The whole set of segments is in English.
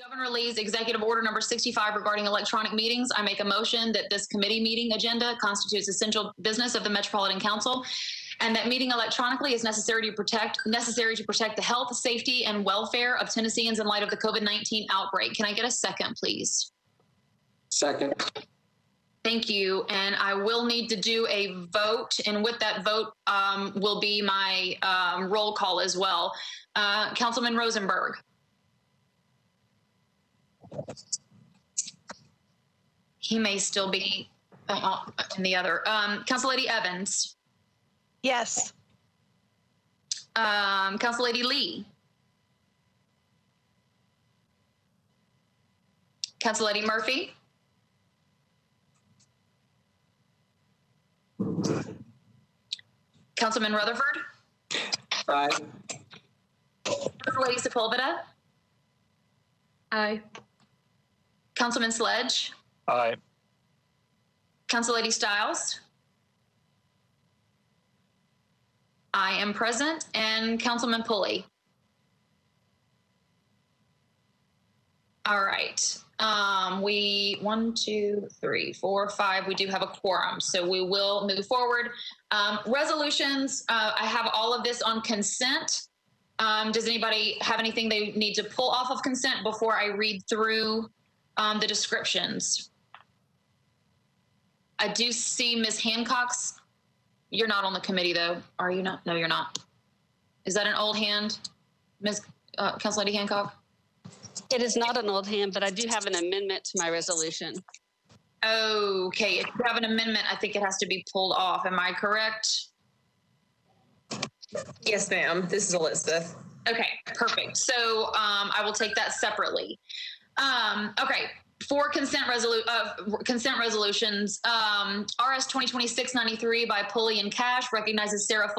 Governor Lee's Executive Order number 65 regarding electronic meetings, I make a motion that this committee meeting agenda constitutes essential business of the Metropolitan Council, and that meeting electronically is necessary to protect the health, safety, and welfare of Tennesseans in light of the COVID-19 outbreak. Can I get a second, please? Second. Thank you. And I will need to do a vote, and with that vote will be my roll call as well. Councilman Rosenberg. He may still be in the other. Council Lady Evans. Yes. Council Lady Lee. Council Lady Murphy. Councilman Rutherford. Aye. Council Lady Sepulveda. Aye. Councilman Sledge. Aye. Council Lady Stiles. I am present. And Councilman Pulley. All right. We 1, 2, 3, 4, 5. We do have a quorum, so we will move forward. Resolutions. I have all of this on consent. Does anybody have anything they need to pull off of consent before I read through the descriptions? I do see Ms. Hancock's. You're not on the committee, though, are you not? No, you're not. Is that an old hand, Ms. Council Lady Hancock? It is not an old hand, but I do have an amendment to my resolution. Okay, if you have an amendment, I think it has to be pulled off. Am I correct? Yes, ma'am. This is Elizabeth. Okay, perfect. So I will take that separately. Okay, for consent resolutions, RS 2020-693 by Pulley and Cash recognizes Sarah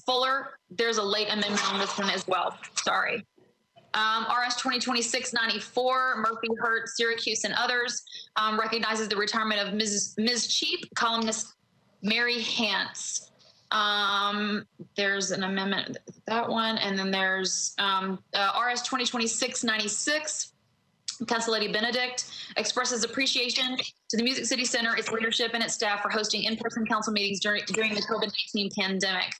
Fuller. There's a late amendment on this one as well. Sorry. RS 2020-694, Murphy, Hurt, Syracuse, and others recognizes the retirement of Ms. Cheap, columnist Mary Hance. There's an amendment, that one, and then there's RS 2020-696. Council Lady Benedict expresses appreciation to the Music City Center, its leadership, and its staff for hosting in-person council meetings during the COVID-19 pandemic.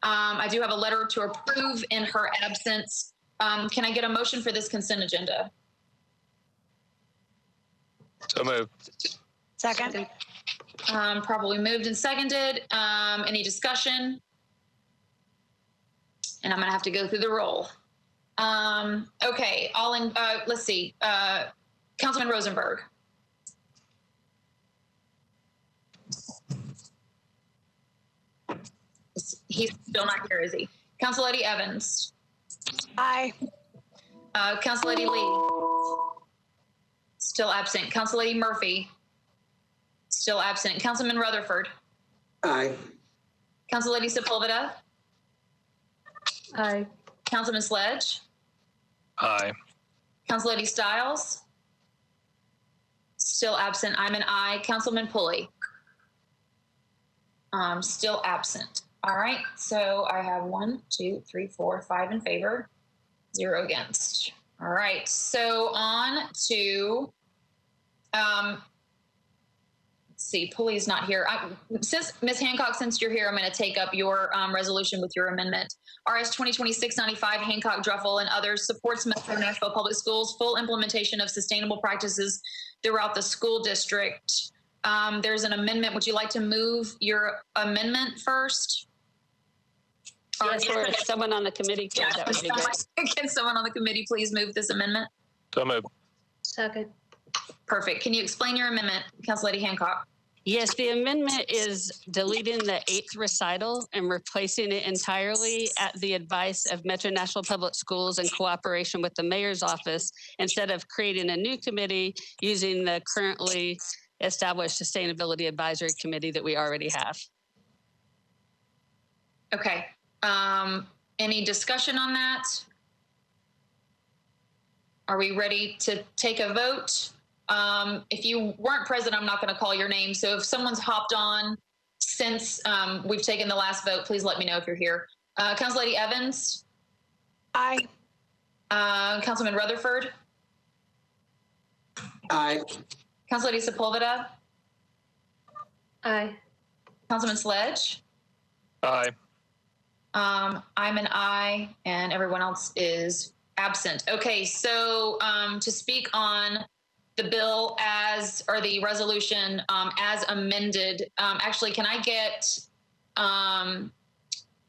I do have a letter to approve in her absence. Can I get a motion for this consent agenda? So moved. Second. Probably moved and seconded. Any discussion? And I'm going to have to go through the roll. Okay, all in, let's see. Councilman Rosenberg. He's still not here, is he? Council Lady Evans. Aye. Council Lady Lee. Still absent. Council Lady Murphy. Still absent. Councilman Rutherford. Aye. Council Lady Sepulveda. Aye. Councilman Sledge. Aye. Council Lady Stiles. Still absent. I'm an aye. Councilman Pulley. Still absent. All right. So I have 1, 2, 3, 4, 5 in favor, 0 against. All right. So on to, let's see, Pulley's not here. Since Ms. Hancock, since you're here, I'm going to take up your resolution with your amendment. RS 2020-695, Hancock, Druffel, and others supports Metro Nashville Public Schools' full implementation of sustainable practices throughout the school district. There's an amendment. Would you like to move your amendment first? Yes, or if someone on the committee could, that would be great. Can someone on the committee please move this amendment? So moved. Second. Perfect. Can you explain your amendment, Council Lady Hancock? Yes, the amendment is deleting the 8th recital and replacing it entirely at the advice of Metro Nashville Public Schools in cooperation with the mayor's office, instead of creating a new committee using the currently established Sustainability Advisory Committee that we already have. Okay. Any discussion on that? Are we ready to take a vote? If you weren't present, I'm not going to call your name. So if someone's hopped on since we've taken the last vote, please let me know if you're here. Council Lady Evans? Aye. Councilman Rutherford? Aye. Council Lady Sepulveda, Aye. Councilman Sledge. Aye. I'm an aye, and everyone else is absent. Okay, so to speak on the bill or the resolution as amended, actually, can I get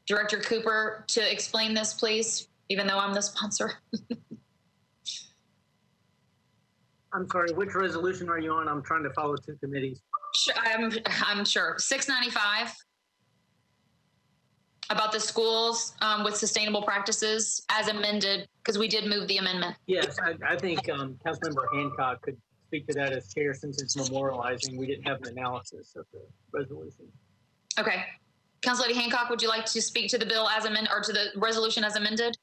Director Cooper to explain this, please, even though I'm the sponsor? I'm sorry, which resolution are you on? I'm trying to follow two committees. Sure, I'm sure. 695 about the schools with sustainable practices as amended, because we did move the amendment. Yes, I think Councilmember Hancock could speak to that as chair since it's memorializing. We didn't have an analysis of the resolution. Okay. Council Lady Hancock, would you like to speak to the bill as amended, or to the resolution as amended?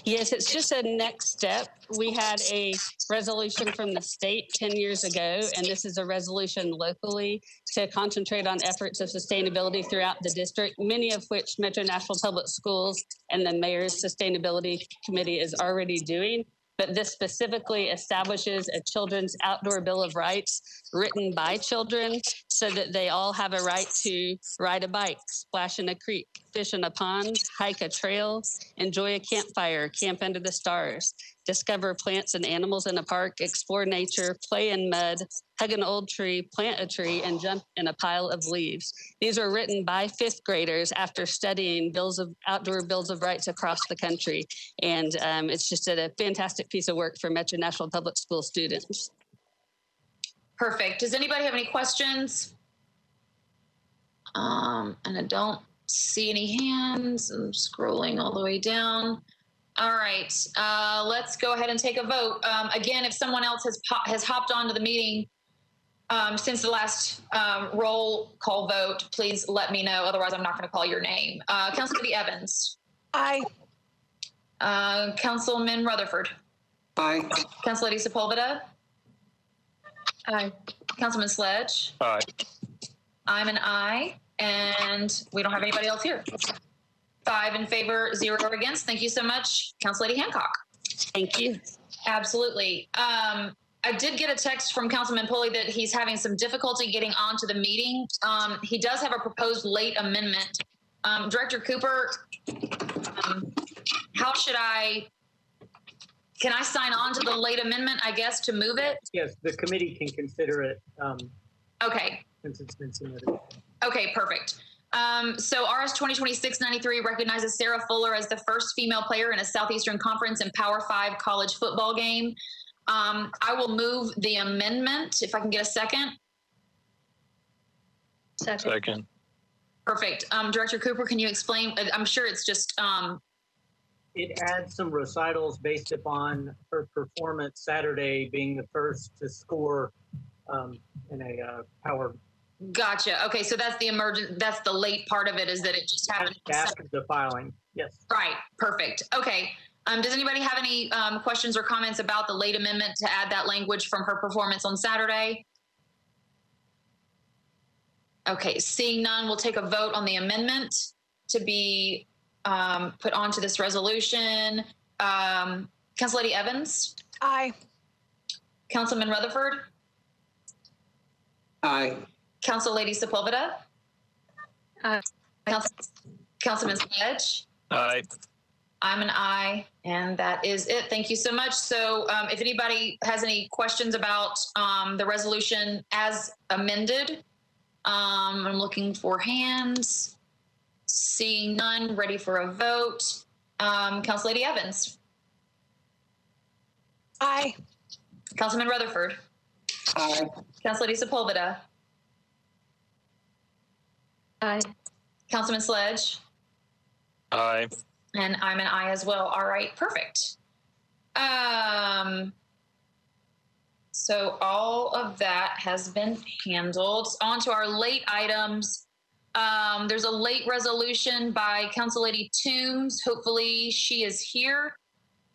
Yes, it's just a next step. We had a resolution from the state 10 years ago, and this is a resolution locally to concentrate on efforts of sustainability throughout the district, many of which Metro Nashville Public Schools and the Mayor's Sustainability Committee is already doing. But this specifically establishes a children's outdoor bill of rights written by children so that they all have a right to ride a bike, splash in a creek, fish in a pond, hike a trail, enjoy a campfire, camp under the stars, discover plants and animals in a park, explore nature, play in mud, hug an old tree, plant a tree, and jump in a pile of leaves. These are written by fifth graders after studying outdoor bills of rights across the country. And it's just a fantastic piece of work for Metro Nashville Public School students. Perfect. Does anybody have any questions? And I don't see any hands. I'm scrolling all the way down. All right, let's go ahead and take a vote. Again, if someone else has hopped onto the meeting since the last roll call vote, please let me know. Otherwise, I'm not going to call your name. Councilman Evans. Aye. Councilman Rutherford. Aye. Council Lady Sepulveda. Aye. Councilman Sledge. Aye. I'm an aye, and we don't have anybody else here. 5 in favor, 0 against. Thank you so much, Council Lady Hancock. Thank you. Absolutely. I did get a text from Councilman Pulley that he's having some difficulty getting onto the meeting. He does have a proposed late amendment. Director Cooper, can I sign on to the late amendment, I guess, to move it? Yes, the committee can consider it Okay. since it's been submitted. Okay, perfect. So RS 2026-93 recognizes Sarah Fuller as the first female player in a Southeastern Conference and Power 5 college football game. I will move the amendment if I can get a second. Second. Perfect. Director Cooper, can you explain? I'm sure it's just. It adds some recitals based upon her performance Saturday being the first to score in a power. Gotcha. Okay, so that's that's the late part of it, is that it just happened After the filing, yes. Right. Perfect. Okay. Does anybody have any questions or comments about the late amendment to add that language from her performance on Saturday? Okay, seeing none, we'll take a vote on the amendment to be put onto this resolution. Council Lady Evans? Aye. Councilman Rutherford? Aye. Council Lady Sepulveda? Aye. Councilman Sledge? Aye. I'm an aye, and that is it. Thank you so much. So if anybody has any questions about the resolution as amended, I'm looking for hands. Seeing none, ready for a vote. Council Lady Evans. Aye. Councilman Rutherford. Aye. Council Lady Sepulveda. Aye. Councilman Sledge. Aye. And I'm an aye as well. All right, perfect. So all of that has been handled. On to our late items. There's a late resolution by Council Lady Toombs. Hopefully she is here.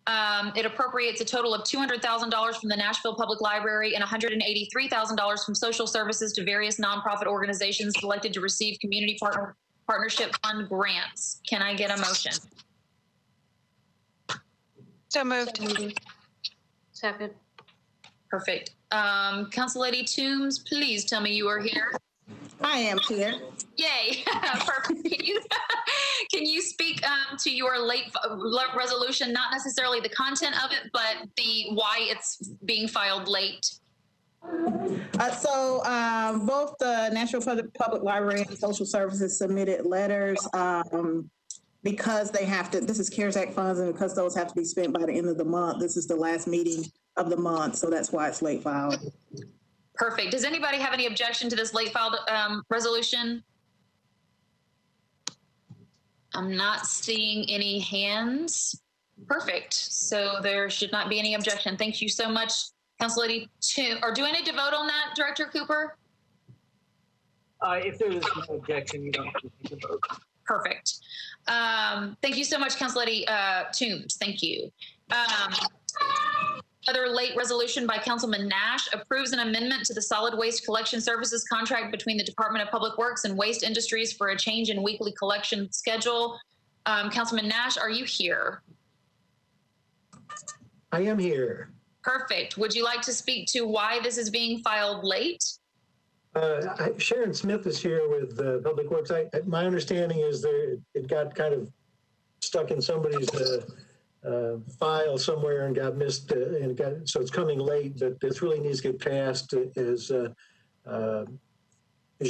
It appropriates a total of $200,000 from the Nashville Public Library and $183,000 from social services to various nonprofit organizations selected to receive community partnership fund grants. Can I get a motion? So moved. Second. Perfect. Council Lady Toombs, please tell me you are here. I am here. Yay. Perfect. Can you speak to your late resolution, not necessarily the content of it, but the why it's being filed late? So both the Nashville Public Library and Social Services submitted letters because they have to, this is CARES Act funds, and because those have to be spent by the end of the month, this is the last meeting of the month, so that's why it's late filed. Perfect. Does anybody have any objection to this late filed resolution? I'm not seeing any hands. Perfect. So there should not be any objection. Thank you so much, Council Lady Toombs. Or do I need to vote on that, Director Cooper? If there is no objection, you don't need to vote. Perfect. Thank you so much, Council Lady Toombs. Thank you. Another late resolution by Councilman Nash approves an amendment to the solid waste collection services contract between the Department of Public Works and Waste Industries for a change in weekly collection schedule. Councilman Nash, are you here? I am here. Perfect. Would you like to speak to why this is being filed late? Sharon Smith is here with Public Works. My understanding is it got kind of stuck in somebody's file somewhere and got missed, so it's coming late. But this really needs to get passed. As you're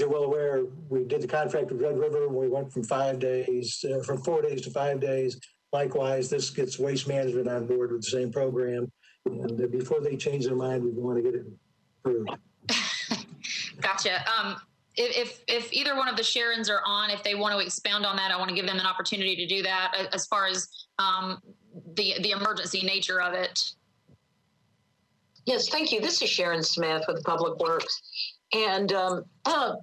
well aware, we did the contract with Red River. We went from 4 days to 5 days. Likewise, this gets Waste Management on board with the same program. And before they change their mind, we want to get it approved. Gotcha. If either one of the Sharons are on, if they want to expound on that, I want to give them an opportunity to do that as far as the emergency nature of it. Yes, thank you. This is Sharon Smith with Public Works. And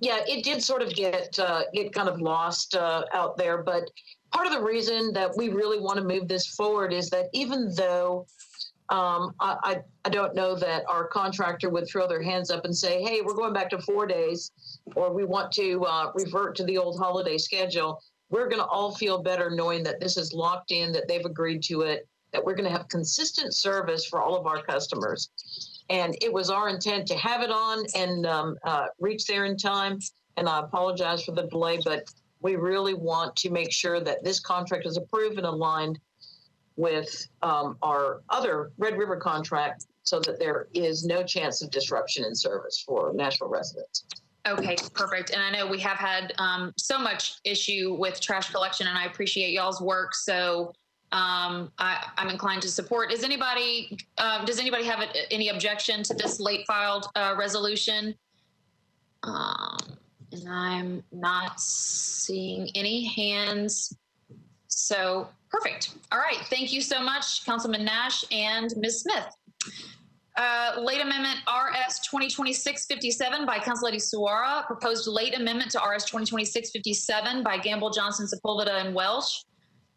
yeah, it did sort of get kind of lost out there. But part of the reason that we really want to move this forward is that even though I don't know that our contractor would throw their hands up and say, hey, we're going back to 4 days, or we want to revert to the old holiday schedule. We're going to all feel better knowing that this is locked in, that they've agreed to it, that we're going to have consistent service for all of our customers. And it was our intent to have it on and reach there in time. And I apologize for the delay, but we really want to make sure that this contract is approved and aligned with our other Red River contract so that there is no chance of disruption in service for Nashville residents. Okay, perfect. And I know we have had so much issue with trash collection, and I appreciate y'all's work. So I'm inclined to support. Does anybody have any objection to this late filed resolution? And I'm not seeing any hands. So perfect. All right. Thank you so much, Councilman Nash and Ms. Smith. Late amendment RS 2026-57 by Council Lady Suara. Proposed late amendment to RS 2026-57 by Gamble, Johnson, Sepulveda, and Welsh.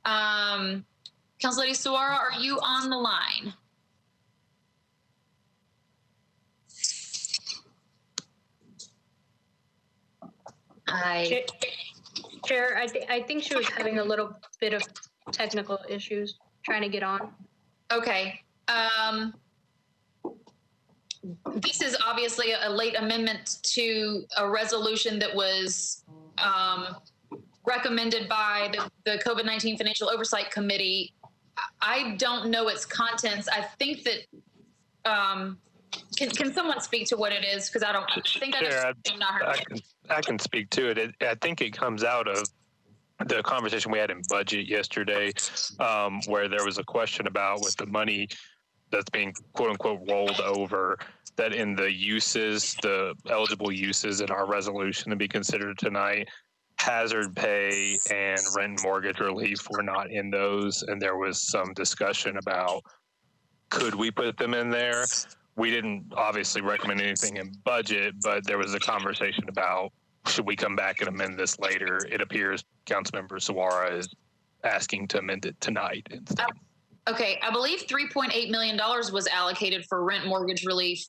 Council Lady Suara, are you on the line? Chair, I think she was having a little bit of technical issues trying to get on. Okay. This is obviously a late amendment to a resolution that was recommended by the COVID-19 Financial Oversight Committee. I don't know its contents. I think that can someone speak to what it is? Because I don't think I'm not heard. I can speak to it. I think it comes out of the conversation we had in budget yesterday, where there was a question about with the money that's being quote unquote rolled over, that in the uses, the eligible uses in our resolution to be considered tonight, hazard pay and rent and mortgage relief were not in those. And there was some discussion about, could we put them in there? We didn't obviously recommend anything in budget, but there was a conversation about, should we come back and amend this later? It appears Councilmember Suara is asking to amend it tonight instead. Okay, I believe $3.8 million was allocated for rent mortgage relief.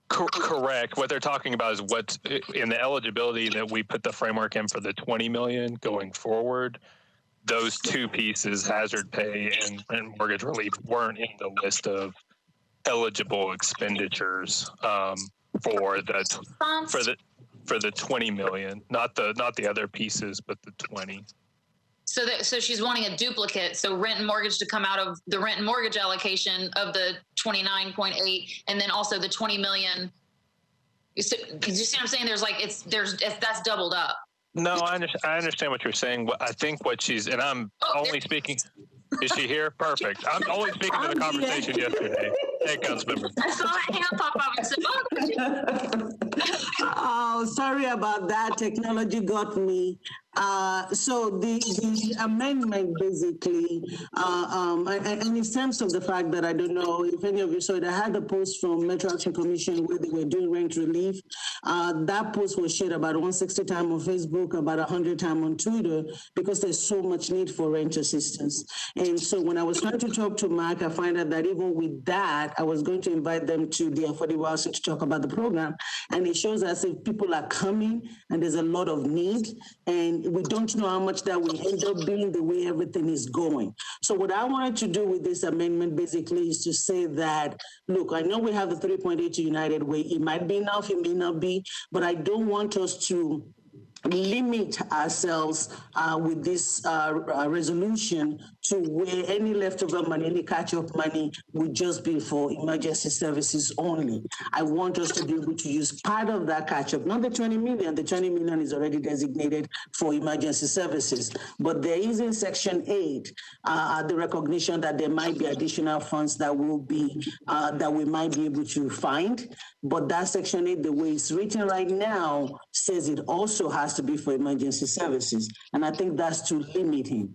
Correct. What they're talking about is what's in the eligibility that we put the framework in for the $20 million going forward. Those two pieces, hazard pay and rent mortgage relief, weren't in the list of eligible expenditures for the 20 million, not the other pieces, but the 20. So she's wanting a duplicate. So rent and mortgage to come out of the rent and mortgage allocation of the 29.8, and then also the 20 million. So, you see what I'm saying? That's doubled up. No, I understand what you're saying. I think what she's, and I'm only speaking. Is she here? Perfect. I'm only speaking to the conversation yesterday. Hey, Councilmember. I saw that hand pop up and said, oh, sorry about that. Technology got me. So the amendment basically, and in terms of the fact that I don't know if any of you saw it, I had a post from Metro Action Commission where they were doing rent relief. That post was shared about 160 times on Facebook, about 100 times on Twitter, because there's so much need for rent assistance. And so when I was trying to talk to Mark, I find out that even with that, I was going to invite them to the affordable housing to talk about the program. And it shows us if people are coming and there's a lot of need, and we don't know how much that will end up being the way everything is going. So what I wanted to do with this amendment basically is to say that, look, I know we have the 3.8 United Way. It might be enough, it may not be, but I don't want us to limit ourselves with this resolution to where any leftover money, any catch-up money would just be for emergency services only. I want us to be able to use part of that catch-up, not the 20 million. The 20 million is already designated for emergency services. But there is in Section 8 the recognition that there might be additional funds that will be, that we might be able to find. But that Section 8, the way it's written right now, says it also has to be for emergency services. And I think that's too limiting.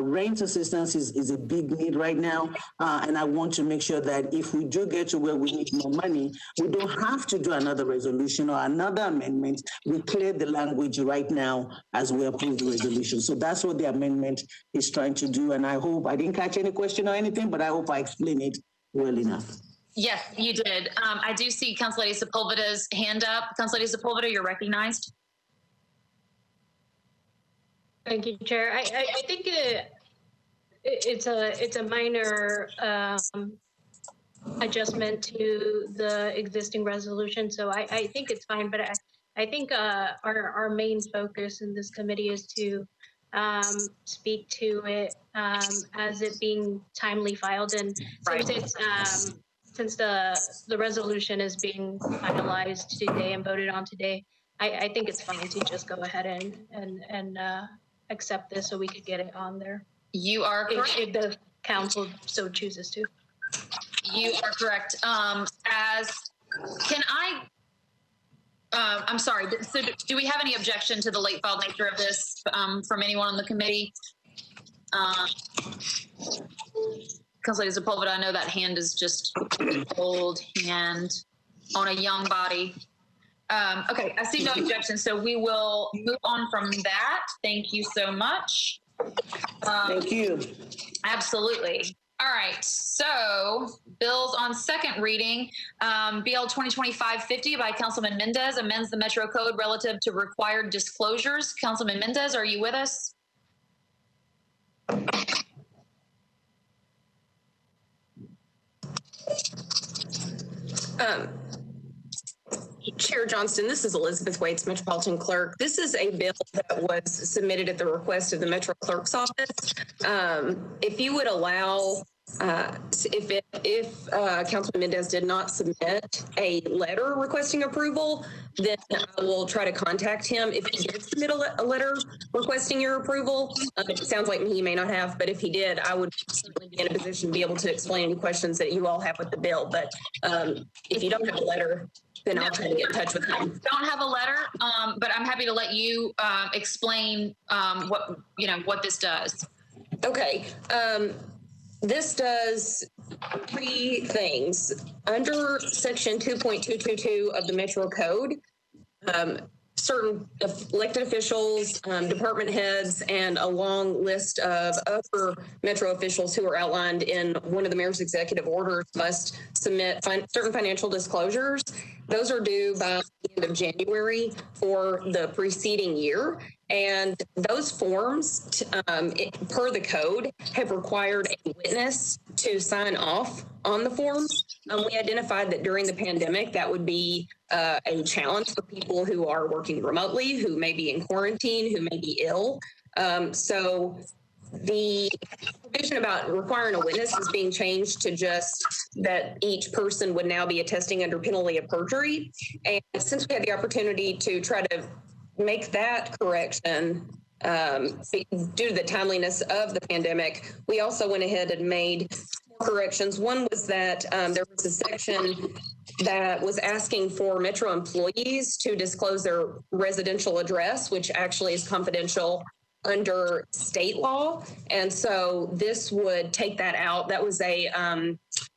Rent assistance is a big need right now. And I want to make sure that if we do get to where we need more money, we don't have to do another resolution or another amendment. We clear the language right now as we approve the resolution. So that's what the amendment is trying to do. And I hope, I didn't catch any question or anything, but I hope I explained it well enough. yes, you did. I do see Council Lady Sepulveda's hand up. Council Lady Sepulveda, you're recognized. Thank you, Chair. I think it's a minor adjustment to the existing resolution, so I think it's fine. But I think our main focus in this committee is to speak to it as it being timely filed, and since the resolution is being finalized today and voted on today, I think it's fine to just go ahead and accept this so we could get it on there. You are correct. If the council so chooses to. You are correct. I'm sorry. So do we have any objection to the late filed nature of this from anyone on the committee? Councilor Sepulveda, I know that hand is just an old hand on a young body. Okay, I see no objection, so we will move on from that. Thank you so much. Thank you. Absolutely. All right, so bills on second reading. BL 2025-50 by Councilman Mendez amends the Metro Code relative to required disclosures. Councilman Mendez, are you with us? Chair Johnston, this is Elizabeth Waits, Metropolitan Clerk. This is a bill that was submitted at the request of the Metro Clerk's office. If you would allow, if Councilman Mendez did not submit a letter requesting approval, then I will try to contact him. If he did submit a letter requesting your approval, it sounds like he may not have, but if he did, I would certainly be in a position to be able to explain any questions that you all have with the bill. But if you don't have a letter, then I'll try to get in touch with him. Don't have a letter, but I'm happy to let you explain what this does. Okay. This does three things. Under Section 2.222 of the Metro Code, certain elected officials, department heads, and a long list of other Metro officials who are outlined in one of the mayor's executive orders must submit certain financial disclosures. Those are due by the end of January for the preceding year. And those forms, per the code, have required a witness to sign off on the forms. We identified that during the pandemic, that would be a challenge for people who are working remotely, who may be in quarantine, who may be ill. So the provision about requiring a witness is being changed to just that each person would now be attesting under penalty of perjury. And since we had the opportunity to try to make that correction due to the timeliness of the pandemic, we also went ahead and made corrections. One was that there was a section that was asking for Metro employees to disclose their residential address, which actually is confidential under state law. And so this would take that out. That was a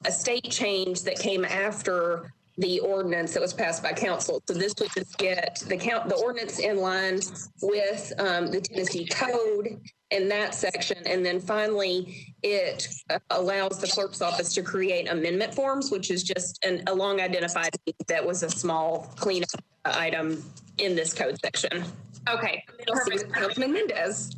state change that came after the ordinance that was passed by council. So this would just get the ordinance in line with the Tennessee Code in that section. And then finally, it allows the clerk's office to create amendment forms, which is just a long identified that was a small cleanup item in this code section. Okay. Councilman Mendez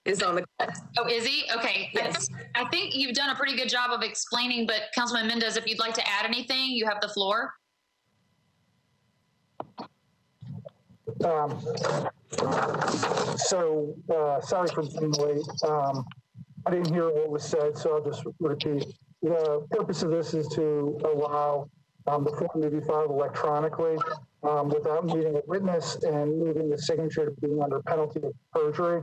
is on the call. Oh, is he? Okay. Yes. I think you've done a pretty good job of explaining, but Councilman Mendez, if you'd like to add anything, you have the floor. Sorry for being late. I didn't hear what was said, so I'll just repeat. The purpose of this is to allow the form to be filed electronically without needing a witness and moving the signature to being under penalty of perjury,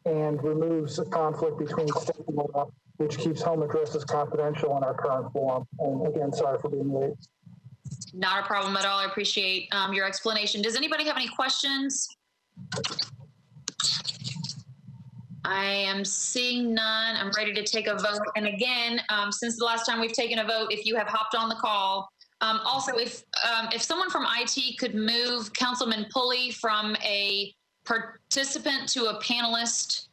and removes a conflict between state law, which keeps home addresses confidential in our current form. And again, sorry for being late. Not a problem at all. I appreciate your explanation. Does anybody have any questions? I am seeing none. I'm ready to take a vote. And again, since the last time we've taken a vote, if you have hopped on the call, also if someone from IT could move Councilman Pulley from a participant to a panelist,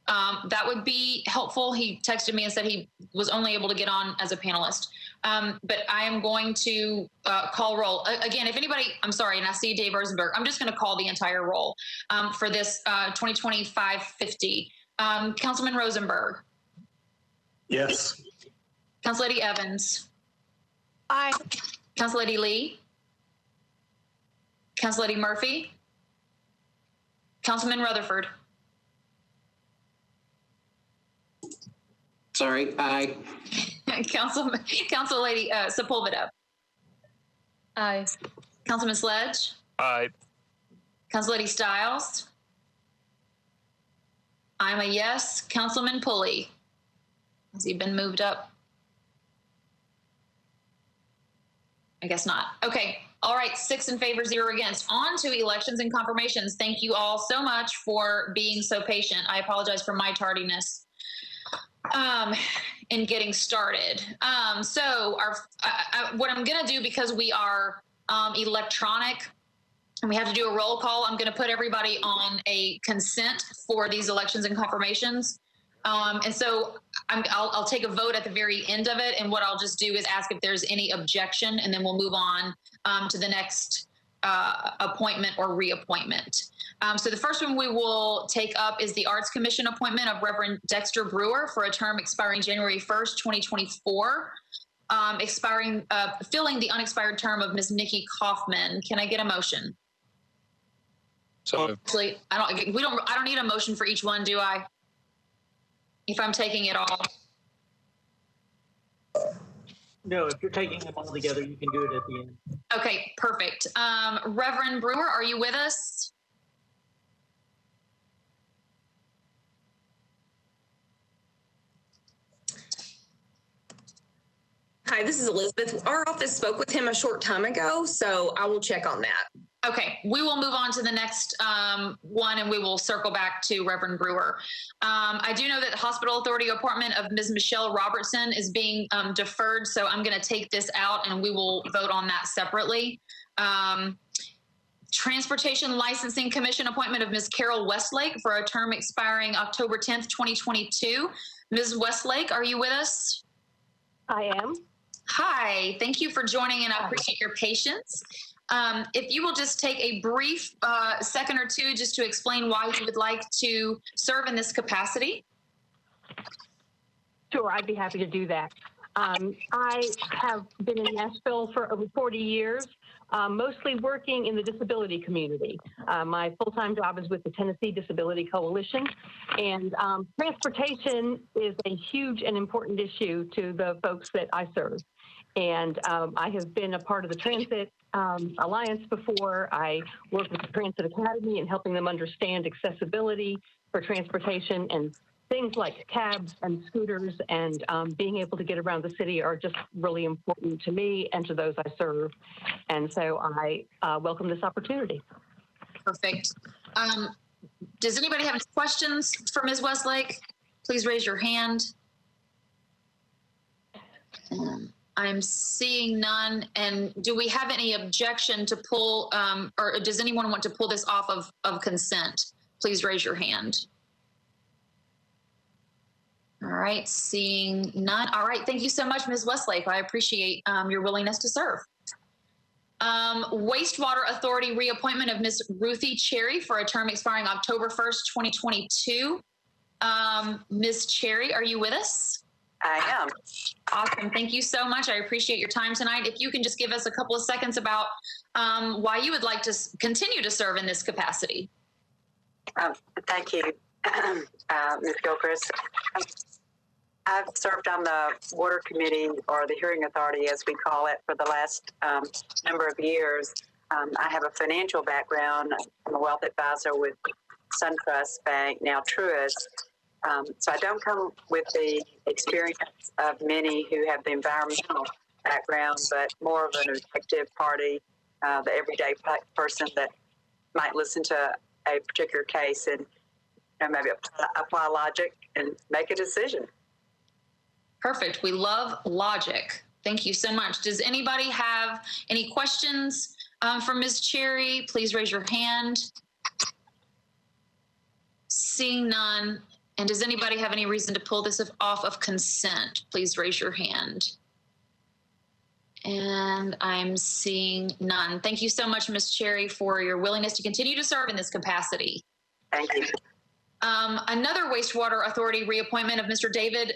that would be helpful. He texted me and said he was only able to get on as a panelist. But I am going to call roll. Again, if anybody, I'm sorry, and I see Dave Rosenberg, I'm just going to call the entire roll for this 2025-50. Councilman Rosenberg. Yes. Council Lady Evans. Aye. Council Lady Lee. Council Lady Murphy. Councilman Rutherford. Sorry, aye. Council Lady Sepulveda. Aye. Councilman Sledge. Aye. Council Lady Stiles. I'm a yes. Councilman Pulley. Has he been moved up? I guess not. Okay. All right. 6 in favor, 0 against. On to elections and confirmations. Thank you all so much for being so patient. I apologize for my tardiness in getting started. So what I'm going to do, because we are electronic and we have to do a roll call, I'm going to put everybody on a consent for these elections and confirmations. And so I'll take a vote at the very end of it. And what I'll just do is ask if there's any objection, and then we'll move on to the next appointment or reappointment. So the first one we will take up is the Arts Commission appointment of Reverend Dexter Brewer for a term expiring January 1st, 2024, filling the unexpired term of Ms. Nikki Kaufman. Can I get a motion? So Actually, I don't need a motion for each one, do I? If I'm taking it all. No, if you're taking them all together, you can do it at the end. Okay, perfect. Reverend Brewer, are you with us? Hi, this is Elizabeth. Our office spoke with him a short time ago, so I will check on that. Okay, we will move on to the next one, and we will circle back to Reverend Brewer. I do know that the Hospital Authority appointment of Ms. Michelle Robertson is being deferred, so I'm going to take this out, and we will vote on that separately. Transportation Licensing Commission appointment of Ms. Carol Westlake for a term expiring October 10th, 2022. Ms. Westlake, are you with us? I am. Hi, thank you for joining, and I appreciate your patience. If you will just take a brief second or two just to explain why you would like to serve in this capacity. Sure, I'd be happy to do that. I have been in Nashville for over 40 years, mostly working in the disability community. My full-time job is with the Tennessee Disability Coalition, and transportation is a huge and important issue to the folks that I serve. And I have been a part of the Transit Alliance before. I work with the Transit Academy and helping them understand accessibility for transportation, and things like cabs and scooters and being able to get around the city are just really important to me and to those I serve. And so I welcome this opportunity. Perfect. Does anybody have any questions for Ms. Westlake? Please raise your hand. I'm seeing none. And do we have any objection to pull, or does anyone want to pull this off of consent? Please raise your hand. All right, seeing none. All right, thank you so much, Ms. Westlake. I appreciate your willingness to serve. Wastewater Authority reappointment of Ms. Ruthie Cherry for a term expiring October 1st, 2022. Ms. Cherry, are you with us? I am. Awesome. Thank you so much. I appreciate your time tonight. If you can just give us a couple of seconds about why you would like to continue to serve in this capacity. Thank you, Ms. Gilchrist. I've served on the Water Committee, or the Hearing Authority as we call it, for the last number of years. I have a financial background. I'm a wealth advisor with SunTrust Bank, now Truist. So I don't come with the experience of many who have the environmental background, but more of an effective party, the everyday person that might listen to a particular case and maybe apply logic and make a decision. Perfect. We love logic. Thank you so much. Does anybody have any questions for Ms. Cherry? Please raise your hand. Seeing none. And does anybody have any reason to pull this off of consent? Please raise your hand. And I'm seeing none. Thank you so much, Ms. Cherry, for your willingness to continue to serve in this capacity. Thank you. Another Wastewater Authority reappointment of Mr. David.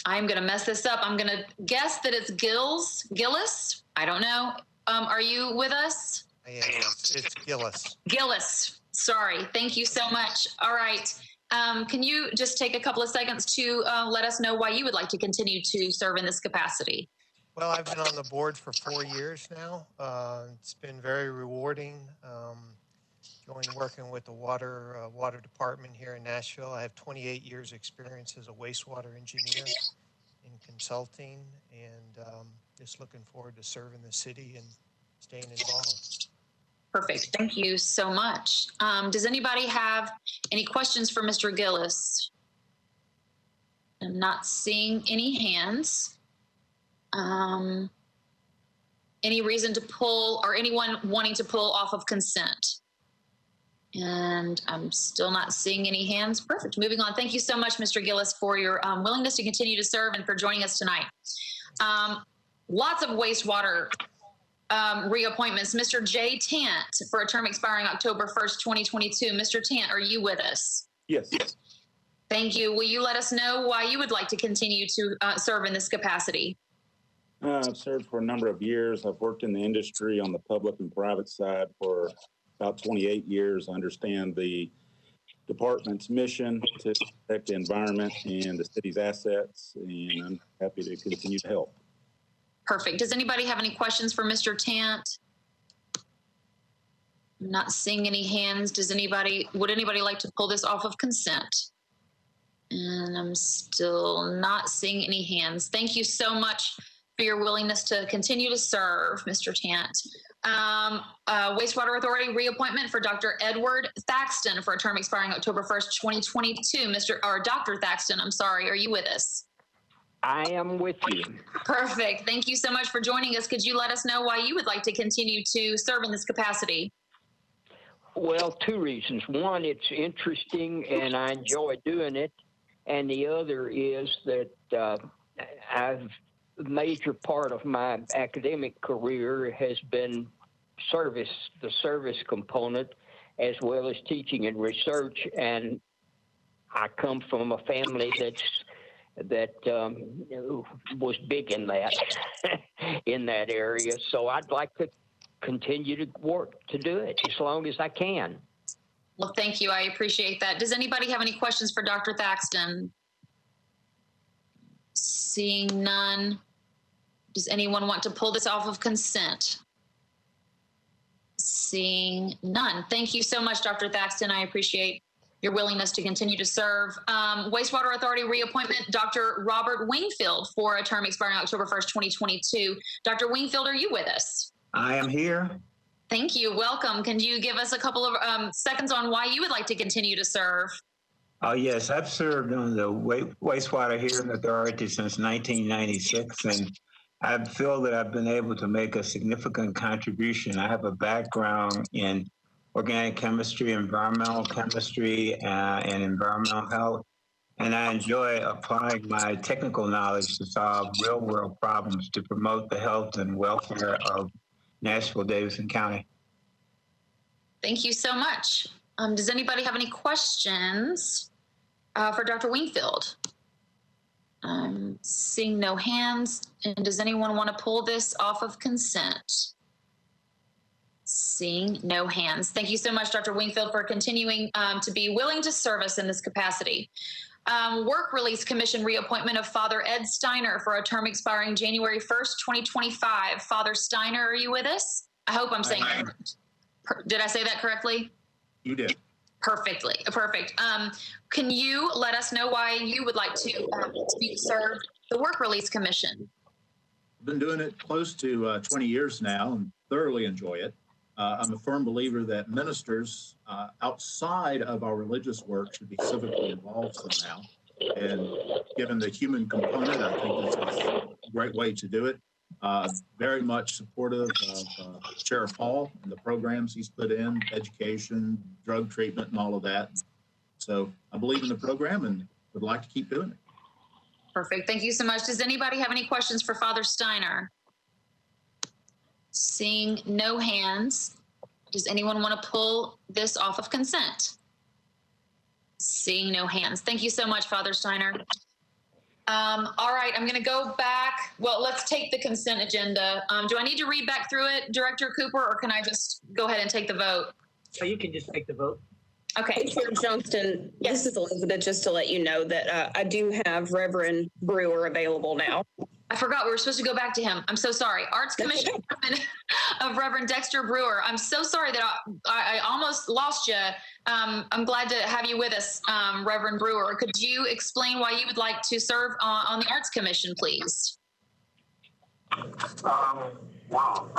I'm going to mess this up. I'm going to guess that it's Gillis. I don't know. Are you with us? I am. It's Gillis. Gillis. Sorry. Thank you so much. All right. Can you just take a couple of seconds to let us know why you would like to continue to serve in this capacity? Well, I've been on the board for 4 years now. It's been very rewarding. Working with the water department here in Nashville. I have 28 years experience as a wastewater engineer in consulting, and just looking forward to serving the city and staying involved. Perfect. Thank you so much. Does anybody have any questions for Mr. Gillis? I'm not seeing any hands. Any reason to pull, or anyone wanting to pull off of consent? And I'm still not seeing any hands. Perfect. Moving on. Thank you so much, Mr. Gillis, for your willingness to continue to serve and for joining us tonight. Lots of wastewater reappointments. Mr. Jay Tant for a term expiring October 1st, 2022. Mr. Tant, are you with us? Yes. Thank you. Will you let us know why you would like to continue to serve in this capacity? I've served for a number of years. I've worked in the industry on the public and private side for about 28 years. I understand the department's mission to protect the environment and the city's assets, and I'm happy to continue to help. Perfect. Does anybody have any questions for Mr. Tant? I'm not seeing any hands. Would anybody like to pull this off of consent? And I'm still not seeing any hands. Thank you so much for your willingness to continue to serve, Mr. Tant. Wastewater Authority reappointment for Dr. Edward Saxton for a term expiring October 1st, 2022. Dr. Saxton, I'm sorry, are you with us? I am with you. Perfect. Thank you so much for joining us. Could you let us know why you would like to continue to serve in this capacity? Well, 2 reasons. One, it's interesting and I enjoy doing it. And the other is that a major part of my academic career has been the service component, as well as teaching and research. And I come from a family that's that was big in that in that area. So I'd like to continue to work to do it as long as I can. Well, thank you. I appreciate that. Does anybody have any questions for Dr. Saxton? Seeing none. Does anyone want to pull this off of consent? Seeing none. Thank you so much, Dr. Saxton. I appreciate your willingness to continue to serve. Wastewater Authority reappointment, Dr. Robert Wingfield for a term expiring October 1st, 2022. Dr. Wingfield, are you with us? I am here. Thank you. Welcome. Can you give us a couple of seconds on why you would like to continue to serve? Oh, yes. I've served on the Wastewater Hearing Authority since 1996, and I feel that I've been able to make a significant contribution. I have a background in organic chemistry, environmental chemistry, and environmental health, and I enjoy applying my technical knowledge to solve real-world problems to promote the health and welfare of Nashville, Davidson County. Thank you so much. Does anybody have any questions for Dr. Wingfield? Seeing no hands. And does anyone want to pull this off of consent? Seeing no hands. Thank you so much, Dr. Wingfield, for continuing to be willing to serve us in this capacity. Work Release Commission reappointment of Father Ed Steiner for a term expiring January 1st, 2025. Father Steiner, are you with us? I hope I'm saying that. Did I say that correctly? You did. Perfectly. Perfect. Can you let us know why you would like to serve the Work Release Commission? I've been doing it close to 20 years now and thoroughly enjoy it. I'm a firm believer that ministers outside of our religious work should be civically involved somehow. And given the human component, I think this is a great way to do it. Very much supportive of Sheriff Hall and the programs he's put in, education, drug treatment, and all of that. So I believe in the program and would like to keep doing it. Perfect. Thank you so much. Does anybody have any questions for Father Steiner? Seeing no hands, does anyone want to pull this off of consent? Seeing no hands. Thank you so much, Father Steiner. All right, I'm going to go back. Well, let's take the consent agenda. Do I need to read back through it, Director Cooper, or can I just go ahead and take the vote? So you can just take the vote. Okay. Chair Johnston, yes. This is Elizabeth, just to let you know that I do have Reverend Brewer available now. I forgot we were supposed to go back to him. I'm so sorry. Arts Commission of Reverend Dexter Brewer. I'm so sorry that I almost lost you. I'm glad to have you with us, Reverend Brewer. Could you explain why you would like to serve on the Arts Commission, please? I love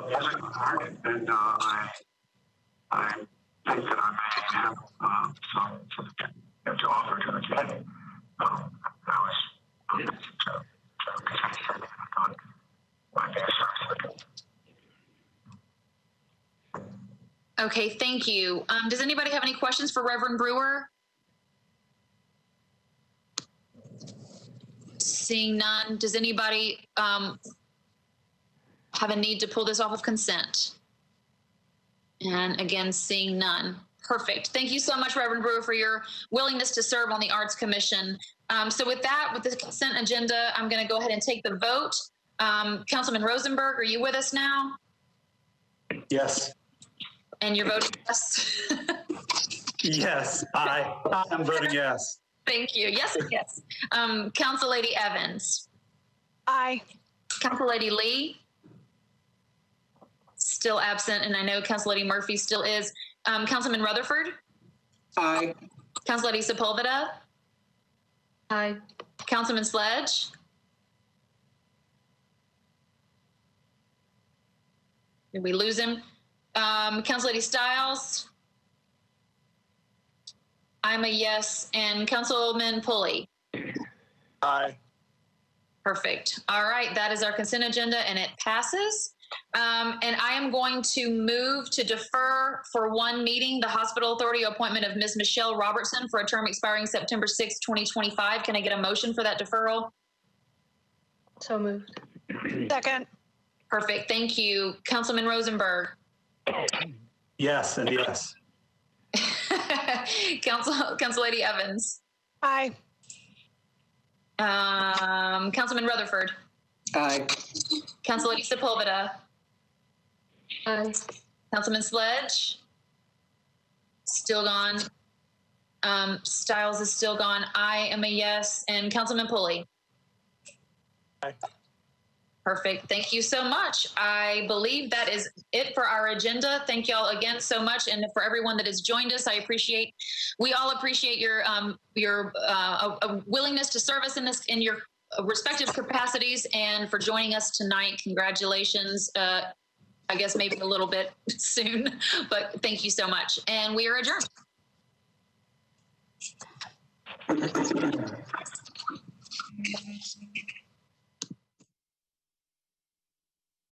music and I think that I may have something to offer to the community. Okay, thank you. Does anybody have any questions for Reverend Brewer? Seeing none, does anybody have a need to pull this off of consent? And again, seeing none. Perfect. Thank you so much, Reverend Brewer, for your willingness to serve on the Arts Commission. So with that, with the consent agenda, I'm going to go ahead and take the vote. Councilman Rosenberg, are you with us now? Yes. And you're voting yes? Yes, I'm voting yes. Thank you. Yes, yes. Council Lady Evans. Aye. Council Lady Lee. Still absent, and I know Council Lady Murphy still is. Councilman Rutherford? Aye. Council Lady Sepulveda? Aye. Councilman Sledge? Did we lose him? Council Lady Stiles? I'm a yes. And Councilman Pulley? Aye. Perfect. All right, that is our consent agenda, and it passes. And I am going to move to defer for one meeting the Hospital Authority appointment of Ms. Michelle Robertson for a term expiring September 6, 2025. Can I get a motion for that deferral? So moved. Second. Perfect. Thank you. Councilman Rosenberg. Yes, and yes. Council Lady Evans. Aye. Councilman Rutherford. Aye. Councilor Sepulveda. Aye. Councilman Sledge. Still gone. Stiles is still gone. I am a yes. And Councilman Pulley. Aye. Perfect. Thank you so much. I believe that is it for our agenda. Thank y'all again so much. And for everyone that has joined us, we all appreciate your willingness to serve us in your respective capacities, and for joining us tonight. Congratulations. I guess maybe a little bit soon, but thank you so much. And we are adjourned.